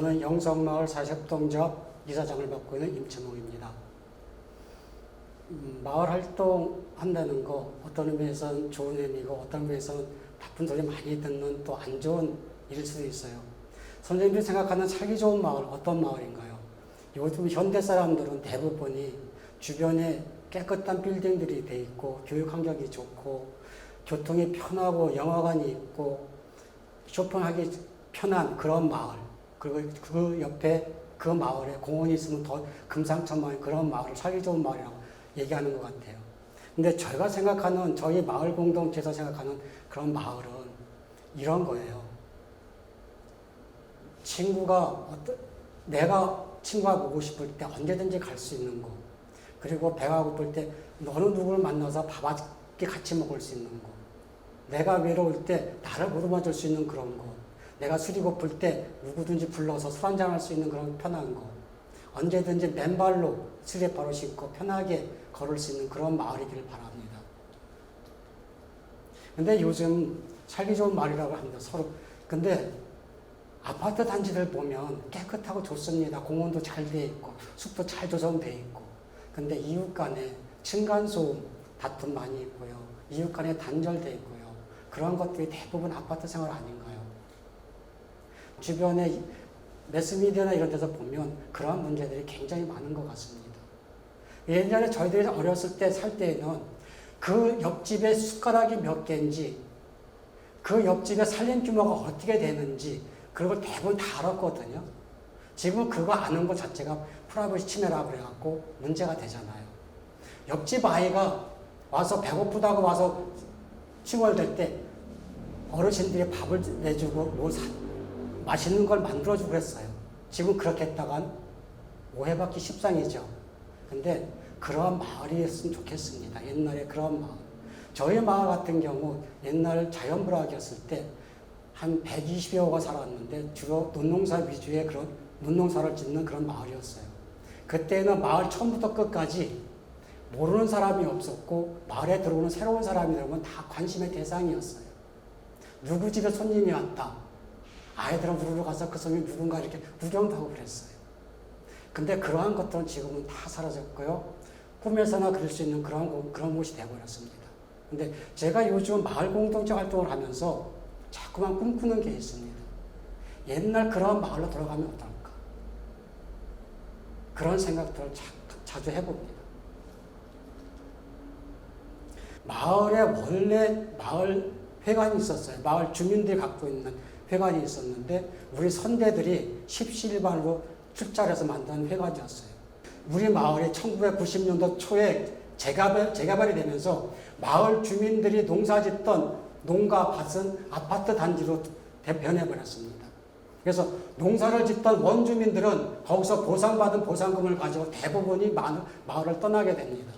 저는 영성마을 사회협동조합 이사장을 맡고 있는 임채몽입니다. 마을 활동한다는 거 어떤 의미에서는 좋은 의미고 어떤 의미에서는 나쁜 소리 많이 듣는 또 안 좋은 일일 수도 있어요. 선생님들이 생각하는 살기 좋은 마을 어떤 마을인가요? 요즘 현대 사람들은 대부분이 주변에 깨끗한 빌딩들이 돼 있고 교육 환경이 좋고 교통이 편하고 영화관이 있고 쇼핑하기 편한 그런 마을, 그리고 그 옆에 그 마을에 공원이 있으면 더 금상첨화인 그런 마을을 살기 좋은 마을이라고 얘기하는 것 같아요. 근데 저희가 생각하는, 저희 마을 공동체에서 생각하는 그런 마을은 이런 거예요. 내가 친구가 보고 싶을 때 언제든지 갈 수 있는 거. 그리고 배가 고플 때 너는 누구를 만나서 밥 한 끼 같이 먹을 수 있는 거. 내가 외로울 때 나를 보듬어 줄 수 있는 그런 거. 내가 술이 고플 때 누구든지 불러서 술 한잔 할 수 있는 그런 편한 거. 언제든지 맨발로 스리퍼를 신고 편하게 걸을 수 있는 그런 마을이길 바랍니다. 근데 요즘 살기 좋은 마을이라고 합니다. 서로. 근데 아파트 단지들 보면 깨끗하고 좋습니다. 공원도 잘 돼 있고 숲도 잘 조성돼 있고. 근데 이웃 간에 층간소음 다툼 많이 있고요. 이웃 간에 단절돼 있고요. 그런 것들이 대부분 아파트 생활 아닌가요? 주변에 매스미디어나 이런 데서 보면 그런 문제들이 굉장히 많은 것 같습니다. 예전에 저희들이 어렸을 때 살 때에는 그 옆집에 숟가락이 몇 개인지, 그 옆집에 살림 규모가 어떻게 되는지 그런 걸 대부분 다 알았거든요. 지금 그거 아는 것 자체가 프라이버시 침해라고 그래갖고 문제가 되잖아요. 옆집 아이가 와서 배고프다고 와서 칭얼댈 때 어르신들이 밥을 내주고 맛있는 걸 만들어주고 그랬어요. 지금 그렇게 했다간 오해받기 십상이죠. 근데 그런 마을이었으면 좋겠습니다. 옛날에 그런 마을. 저희 마을 같은 경우 옛날 자연불학이었을 때 한 120여호가 살았는데 주로 논농사 위주의 그런 논농사를 짓는 그런 마을이었어요. 그때는 마을 처음부터 끝까지 모르는 사람이 없었고 마을에 들어오는 새로운 사람이 들어오면 다 관심의 대상이었어요. 누구 집에 손님이 왔다. 아이들은 우르르 가서 그 손님이 누군가 이렇게 구경도 하고 그랬어요. 근데 그러한 것들은 지금은 다 사라졌고요. 꿈에서나 그릴 수 있는 그런 곳이 되어버렸습니다. 근데 제가 요즘 마을 공동체 활동을 하면서 자꾸만 꿈꾸는 게 있습니다. 옛날 그런 마을로 돌아가면 어떨까? 그런 생각들을 자주 해봅니다. 마을에 원래 마을 회관이 있었어요. 마을 주민들이 갖고 있는 회관이 있었는데 우리 선대들이 십시일반으로 출자해서 만든 회관이었어요. 우리 마을이 1990년도 초에 재개발이 되면서 마을 주민들이 농사짓던 농가 밭은 아파트 단지로 변해버렸습니다. 그래서 농사를 짓던 원주민들은 거기서 보상받은 보상금을 가지고 대부분이 마을을 떠나게 됩니다.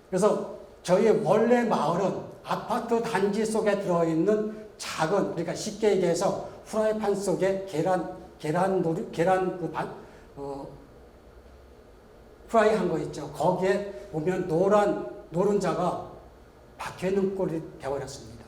그래서 저희 원래 마을은 아파트 단지 속에 들어있는 작은, 그러니까 쉽게 얘기해서 후라이팬 속에 프라이 한 거 있죠. 거기에 보면 노른자가 박혀있는 꼴이 되어버렸습니다.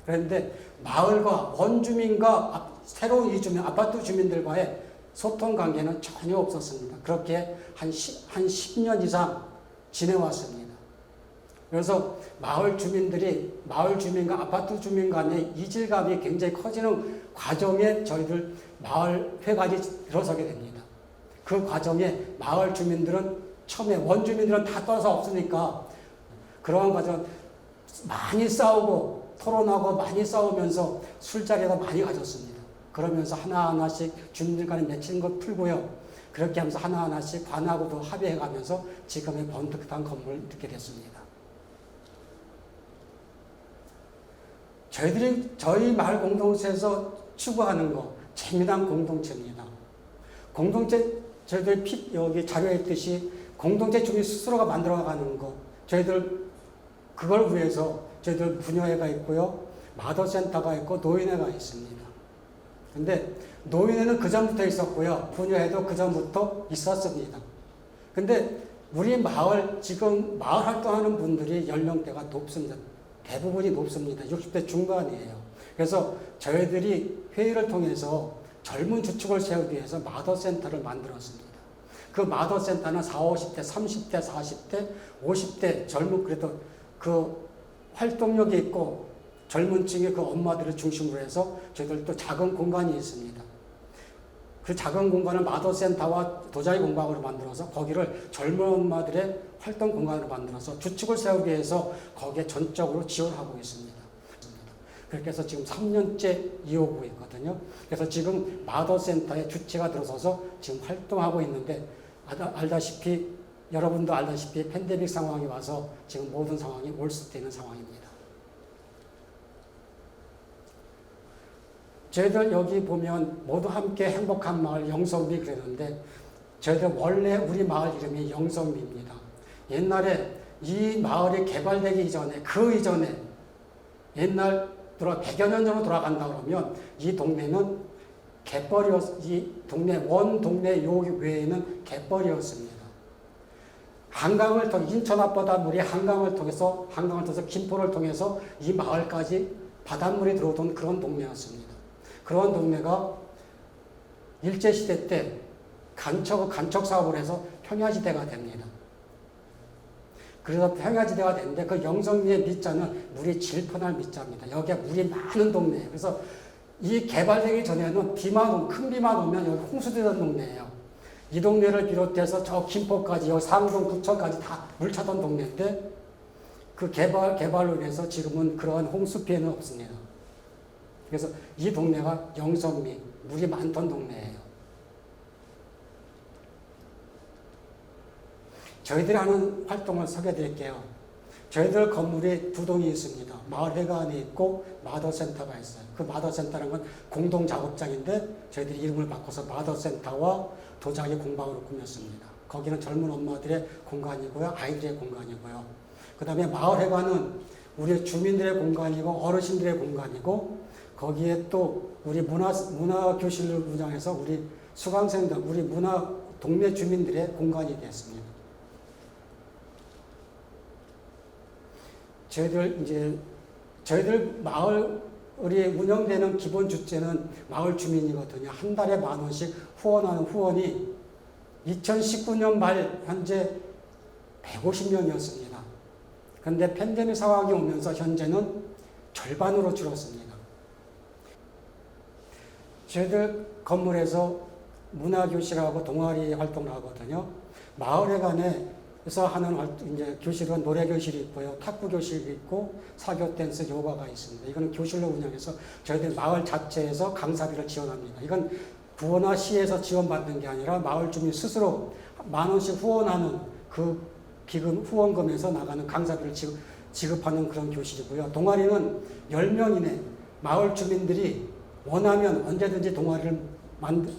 그런데 마을과 원주민과 새로운 이주민, 아파트 주민들과의 소통 관계는 전혀 없었습니다. 그렇게 한 10년 이상 지내왔습니다. 그래서 마을 주민과 아파트 주민 간의 이질감이 굉장히 커지는 과정에 저희들 마을 회관이 들어서게 됩니다. 그 과정에 마을 주민들은 처음에 원주민들은 다 떠나서 없으니까 그러한 과정 많이 싸우고 토론하고 많이 싸우면서 술자리에다 많이 가졌습니다. 그러면서 하나하나씩 주민들 간에 맺히는 걸 풀고요. 그렇게 하면서 하나하나씩 관하고도 합의해가면서 지금의 번뜩한 건물을 이렇게 됐습니다. 저희 마을 공동체에서 추구하는 거 재미난 공동체입니다. 저희들 여기 자료에 있듯이 공동체 주민 스스로가 만들어가는 거, 저희들 그걸 위해서 저희들 부녀회가 있고요, 마더센터가 있고 노인회가 있습니다. 근데 노인회는 그전부터 있었고요, 부녀회도 그전부터 있었습니다. 근데 우리 지금 마을 활동하는 분들이 연령대가 높습니다. 대부분이 높습니다. 60대 중반이에요. 그래서 저희들이 회의를 통해서 젊은 주축을 세우기 위해서 마더센터를 만들었습니다. 그 마더센터는 40, 50대, 30대, 40대, 50대 젊은 그래도 그 활동력이 있고 젊은 층의 그 엄마들을 중심으로 해서 저희들 또 작은 공간이 있습니다. 그 작은 공간을 마더센터와 도자기 공방으로 만들어서 거기를 젊은 엄마들의 활동 공간으로 만들어서 주축을 세우기 위해서 거기에 전적으로 지원하고 있습니다. 그렇게 해서 지금 3년째 이어오고 있거든요. 그래서 지금 마더센터에 주체가 들어서서 지금 활동하고 있는데 알다시피 여러분도 알다시피 팬데믹 상황이 와서 지금 모든 상황이 올스되는 상황입니다. 저희들 여기 보면 모두 함께 행복한 마을 영성미 그랬는데 저희들 원래 우리 마을 이름이 영성미입니다. 옛날에 이 마을이 개발되기 이전에 그 이전에 옛날 100여 년 전으로 돌아간다 그러면 이 동네는 갯벌이었, 원 동네 요 외에는 갯벌이었습니다. 한강을 통해 인천 앞바다 물이 한강을 통해서 김포를 통해서 이 마을까지 바닷물이 들어오던 그런 동네였습니다. 그런 동네가 일제시대 때 간척 사업을 해서 평야지대가 됩니다. 그래서 평야지대가 됐는데 그 영성리의 밑자는 물이 질펀할 밑자입니다. 여기에 물이 많은 동네예요. 그래서 이 개발되기 전에는 큰 비만 오면 여기 홍수되던 동네예요. 이 동네를 비롯해서 저 김포까지 여기 상동 부천까지 다 물 차던 동네인데 그 개발로 인해서 지금은 그러한 홍수 피해는 없습니다. 그래서 이 동네가 영성리, 물이 많던 동네예요. 저희들이 하는 활동을 소개해 드릴게요. 저희들 건물이 두 동이 있습니다. 마을회관이 있고 마더센터가 있어요. 그 마더센터라는 건 공동작업장인데 저희들이 이름을 바꿔서 마더센터와 도자기 공방으로 꾸몄습니다. 거기는 젊은 엄마들의 공간이고요. 아이들의 공간이고요. 그 다음에 마을회관은 우리 주민들의 공간이고 어르신들의 공간이고 거기에 또 우리 문화교실을 운영해서 우리 수강생들, 우리 동네 주민들의 공간이 됐습니다. 저희들 마을이 운영되는 기본 주체는 마을 주민이거든요. 한 달에 10,000원씩 후원하는 후원이 2019년 말 현재 150명이었습니다. 그런데 팬데믹 상황이 오면서 현재는 절반으로 줄었습니다. 저희들 건물에서 문화교실하고 동아리 활동을 하거든요. 마을회관에서 하는 교실은 노래교실이 있고요. 탁구교실이 있고 사교 댄스 요가가 있습니다. 이거는 교실로 운영해서 저희들 마을 자체에서 강사비를 지원합니다. 이건 구호나 시에서 지원받는 게 아니라 마을 주민 스스로 10,000원씩 후원하는 그 기금 후원금에서 나가는 강사비를 지급하는 그런 교실이고요. 동아리는 10명 이내 마을 주민들이 원하면 언제든지 동아리를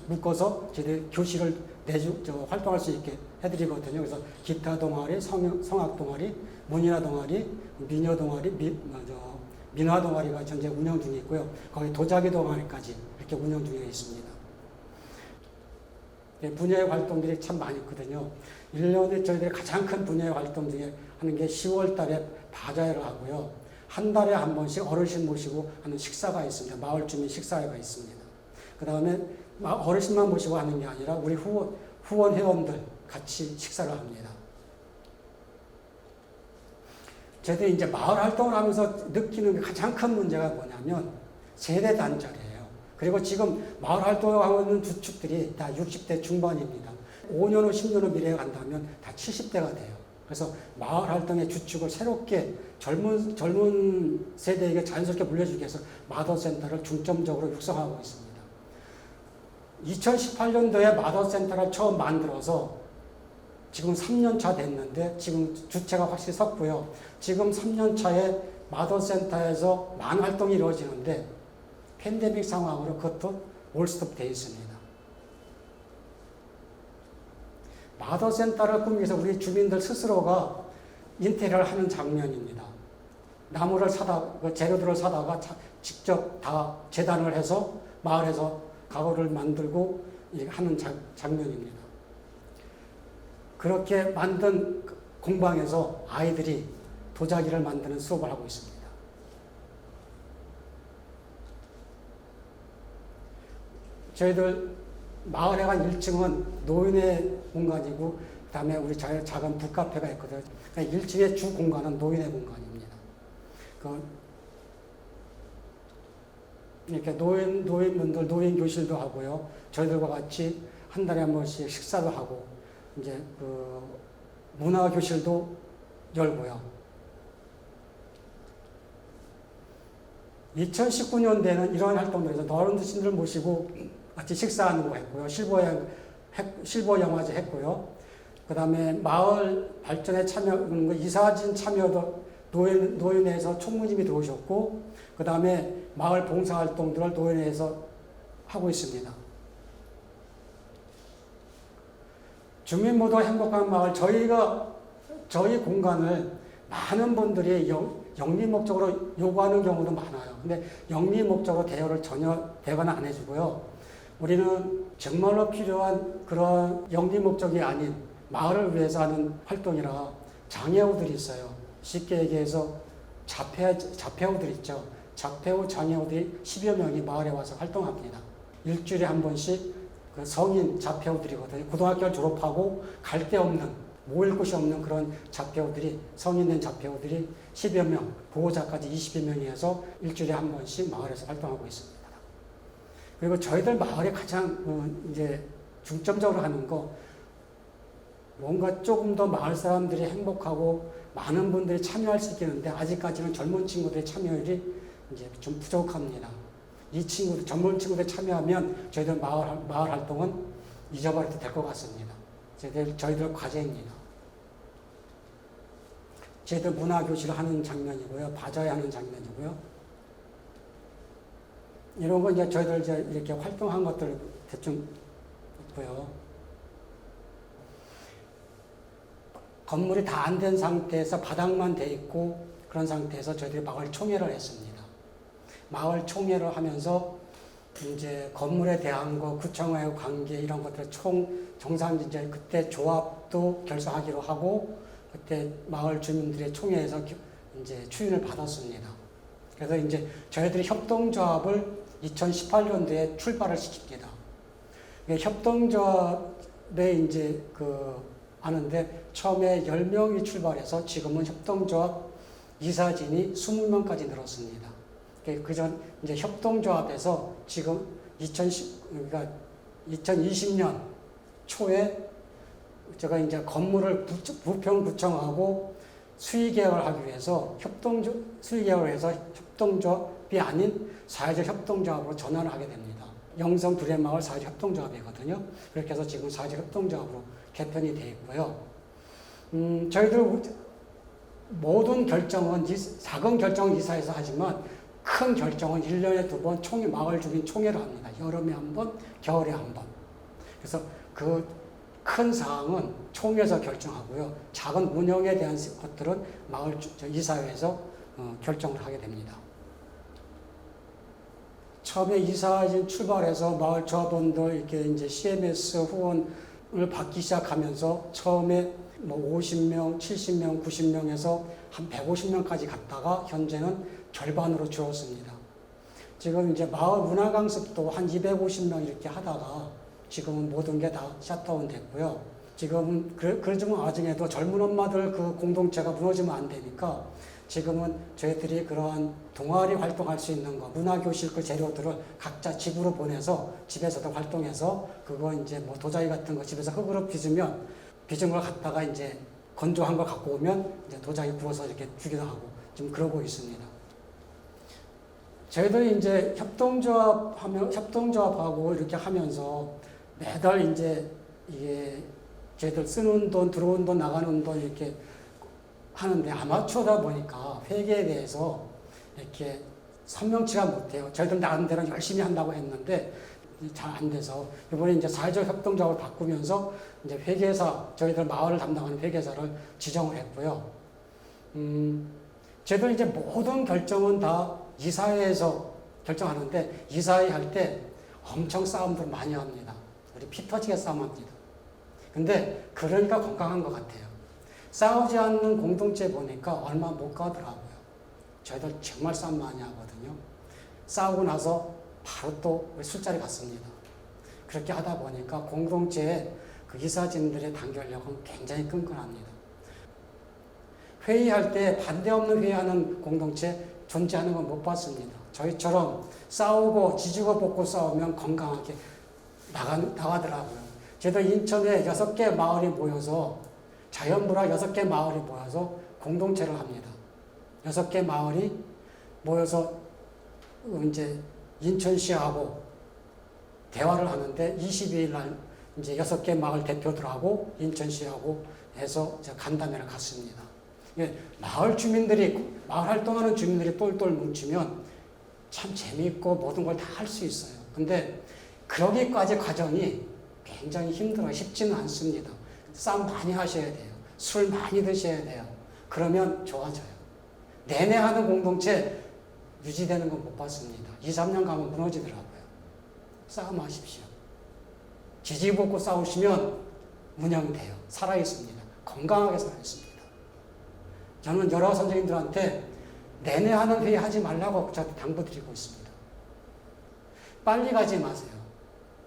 묶어서 저희들 교실을 활동할 수 있게 해드리거든요. 그래서 기타 동아리, 성악 동아리, 문예화 동아리, 미녀 동아리, 민화 동아리가 현재 운영 중에 있고요. 거기 도자기 동아리까지 이렇게 운영 중에 있습니다. 분야의 활동들이 참 많이 있거든요. 1년에 저희들이 가장 큰 분야의 활동 중에 하는 게 10월 달에 바자회를 하고요. 한 달에 한 번씩 어르신 모시고 하는 식사가 있습니다. 마을 주민 식사회가 있습니다. 그 다음에 어르신만 모시고 하는 게 아니라 우리 후원 회원들 같이 식사를 합니다. 저희들이 이제 마을 활동을 하면서 느끼는 가장 큰 문제가 뭐냐면 세대 단절이에요. 그리고 지금 마을 활동을 하고 있는 주축들이 다 60대 중반입니다. 5년 후, 10년 후 미래에 간다면 다 70대가 돼요. 그래서 마을 활동의 주축을 새롭게 젊은 세대에게 자연스럽게 물려주기 위해서 마더센터를 중점적으로 육성하고 있습니다. 2018년도에 마더센터를 처음 만들어서 지금 3년차 됐는데 지금 주체가 확실히 섰고요. 지금 3년차에 마더센터에서 많은 활동이 이루어지는데 팬데믹 상황으로 그것도 올스톱 되어 있습니다. 마더센터를 꾸미기 위해서 우리 주민들 스스로가 인테리어를 하는 장면입니다. 나무를 재료들을 사다가 직접 다 재단을 해서 마을에서 가구를 만들고 하는 장면입니다. 그렇게 만든 공방에서 아이들이 도자기를 만드는 수업을 하고 있습니다. 저희들 마을에 간 1층은 노인의 공간이고 그 다음에 우리 작은 북카페가 있거든요. 그러니까 1층의 주 공간은 노인의 공간입니다. 이렇게 노인분들 노인 교실도 하고요. 저희들과 같이 한 달에 한 번씩 식사도 하고 이제 그 문화 교실도 열고요. 2019년대에는 이러한 활동들에서 어른들신들 모시고 같이 식사하는 거 했고요. 실버 영화제 했고요. 그 다음에 마을 발전에 이사진 참여도 노인회에서 총무님이 들어오셨고, 그 다음에 마을 봉사활동들을 노인회에서 하고 있습니다. 주민 모두 행복한 마을, 저희 공간을 많은 분들이 영리 목적으로 요구하는 경우도 많아요. 근데 영리 목적으로 대여를 전혀 대관을 안 해주고요. 우리는 정말로 필요한 그런 영리 목적이 아닌 마을을 위해서 하는 활동이라 장애우들이 있어요. 쉽게 얘기해서 자폐우들 있죠. 자폐우 장애우들이 10여 명이 마을에 와서 활동합니다. 일주일에 한 번씩 그 성인 자폐우들이거든요. 고등학교를 졸업하고 갈 데 없는, 모일 곳이 없는 그런 자폐우들이, 성인된 자폐우들이 10여 명, 보호자까지 20여 명이 해서 일주일에 한 번씩 마을에서 활동하고 있습니다. 그리고 저희들 마을에 가장 이제 중점적으로 하는 거, 뭔가 조금 더 마을 사람들이 행복하고 많은 분들이 참여할 수 있겠는데 아직까지는 젊은 친구들의 참여율이 이제 좀 부족합니다. 젊은 친구들 참여하면 저희들 마을 활동은 잊어버려도 될 것 같습니다. 저희들 과제입니다. 저희들 문화교실을 하는 장면이고요. 바자회 하는 장면이고요. 이런 거 이제 저희들 이제 이렇게 활동한 것들 대충 있고요. 건물이 다 안 된 상태에서 바닥만 돼 있고 그런 상태에서 저희들이 마을 총회를 했습니다. 마을 총회를 하면서 이제 건물에 대한 거, 구청과의 관계 이런 것들 정상 이제 그때 조합도 결성하기로 하고 그때 마을 주민들의 총회에서 이제 추인을 받았습니다. 그래서 이제 저희들이 협동조합을 2018년도에 출발을 시킵니다. 협동조합에 이제 하는데 처음에 10명이 출발해서 지금은 협동조합 이사진이 20명까지 늘었습니다. 그전 이제 협동조합에서 지금 2020년 초에 제가 이제 건물을 부평구청하고 수의계약을 하기 위해서 수의계약을 해서 협동조합이 아닌 사회적 협동조합으로 전환을 하게 됩니다. 영성 두레마을 사회적 협동조합이거든요. 그렇게 해서 지금 사회적 협동조합으로 개편이 되어 있고요. 저희들 모든 결정은 작은 결정은 이사에서 하지만 큰 결정은 1년에 2번 마을 주민 총회를 합니다. 여름에 한 번, 겨울에 한 번. 그래서 그 큰 사항은 총회에서 결정하고요. 작은 운영에 대한 것들은 마을 이사회에서 결정을 하게 됩니다. 처음에 이사진 출발해서 마을 조합원들 이렇게 이제 CMS 후원을 받기 시작하면서 처음에 50명, 70명, 90명에서 한 150명까지 갔다가 현재는 절반으로 줄었습니다. 지금 이제 마을 문화 강습도 한 250명 이렇게 하다가 지금은 모든 게 다 샷다운 됐고요. 지금은 그러지만 나중에도 젊은 엄마들 그 공동체가 무너지면 안 되니까 지금은 저희들이 그러한 동아리 활동할 수 있는 거, 문화교실 그 재료들을 각자 집으로 보내서 집에서도 활동해서 그거 이제 도자기 같은 거 집에서 흙으로 빚은 걸 갖다가 이제 건조한 걸 갖고 오면 이제 도자기 구워서 이렇게 주기도 하고 지금 그러고 있습니다. 저희들이 이제 협동조합하고 이렇게 하면서 매달 이제 이게 저희들 쓰는 돈, 들어온 돈, 나가는 돈 이렇게 하는데 아마추어다 보니까 회계에 대해서 이렇게 선명치가 못해요. 저희들 나름대로 열심히 한다고 했는데 잘 안 돼서 이번에 이제 사회적 협동조합을 바꾸면서 이제 회계사, 저희들 마을을 담당하는 회계사를 지정을 했고요. 저희들 이제 모든 결정은 다 이사회에서 결정하는데 이사회 할 때 엄청 싸움들 많이 합니다. 우리 피 터지게 싸움합니다. 근데 그러니까 건강한 것 같아요. 싸우지 않는 공동체 보니까 얼마 못 가더라고요. 저희들 정말 싸움 많이 하거든요. 싸우고 나서 바로 또 술자리 갔습니다. 그렇게 하다 보니까 공동체의 그 이사진들의 단결력은 굉장히 끈끈합니다. 회의할 때 반대 없는 회의하는 공동체 존재하는 건 못 봤습니다. 저희처럼 싸우고 지지고 볶고 싸우면 건강하게 나가더라고요. 저도 인천에 6개 마을이 모여서 자연불학 6개 마을이 모여서 공동체를 합니다. 6개 마을이 모여서 이제 인천시하고 대화를 하는데 22일 날 이제 6개 마을 대표들하고 인천시하고 해서 간담회를 갔습니다. 마을 주민들이, 마을 활동하는 주민들이 똘똘 뭉치면 참 재미있고 모든 걸 다 할 수 있어요. 근데 그러기까지 과정이 굉장히 힘들어요. 쉽지는 않습니다. 싸움 많이 하셔야 돼요. 술 많이 드셔야 돼요. 그러면 좋아져요. 내내 하는 공동체 유지되는 건 못 봤습니다. 2, 3년 가면 무너지더라고요. 싸움하십시오. 지지볶고 싸우시면 운영돼요. 살아있습니다. 건강하게 살아있습니다. 저는 여러 선생님들한테 내내 하는 회의 하지 말라고 저한테 당부드리고 있습니다. 빨리 가지 마세요.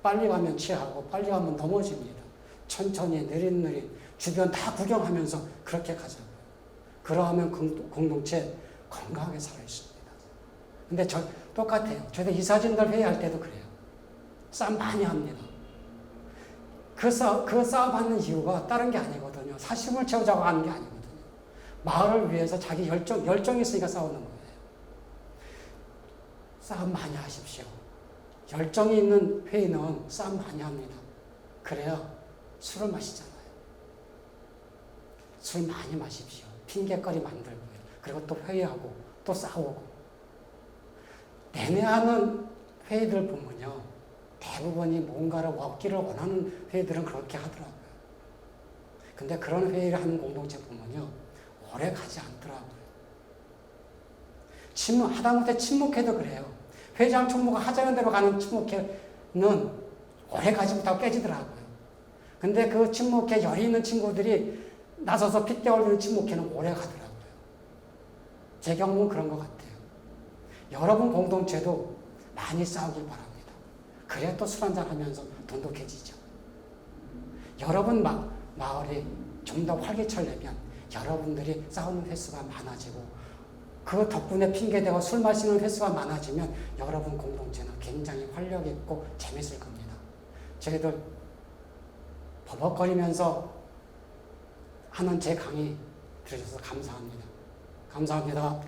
빨리 가면 취하고 빨리 가면 넘어집니다. 천천히 느릿느릿 주변 다 구경하면서 그렇게 가자고요. 그러하면 공동체 건강하게 살아있습니다. 근데 똑같아요. 저도 이사진들 회의할 때도 그래요. 싸움 많이 합니다. 그 싸움하는 이유가 다른 게 아니거든요. 사심을 채우자고 하는 게 아니거든요. 마을을 위해서 자기 열정이 있으니까 싸우는 거예요. 싸움 많이 하십시오. 열정이 있는 회의는 싸움 많이 합니다. 그래야 술을 마시잖아요. 술 많이 마십시오. 핑계거리 만들고요. 그리고 또 회의하고 또 싸우고. 내내 하는 회의들 보면요. 대부분이 뭔가를 얻기를 원하는 회의들은 그렇게 하더라고요. 근데 그런 회의를 하는 공동체 보면요. 오래 가지 않더라고요. 하다못해 침묵해도 그래요. 회장 총무가 하자는 대로 가는 침묵회는 오래 가지 못하고 깨지더라고요. 근데 그 침묵회 열이 있는 친구들이 나서서 핏대 올리는 침묵회는 오래 가더라고요. 제 경험은 그런 것 같아요. 여러분 공동체도 많이 싸우길 바랍니다. 그래야 또 술 한잔 하면서 돈독해지죠. 여러분 마을이 좀 더 활기차려면 여러분들이 싸우는 횟수가 많아지고 그 덕분에 핑계대고 술 마시는 횟수가 많아지면 여러분 공동체는 굉장히 활력 있고 재밌을 겁니다. 저희들 버벅거리면서 하는 제 강의 들으셔서 감사합니다. 감사합니다.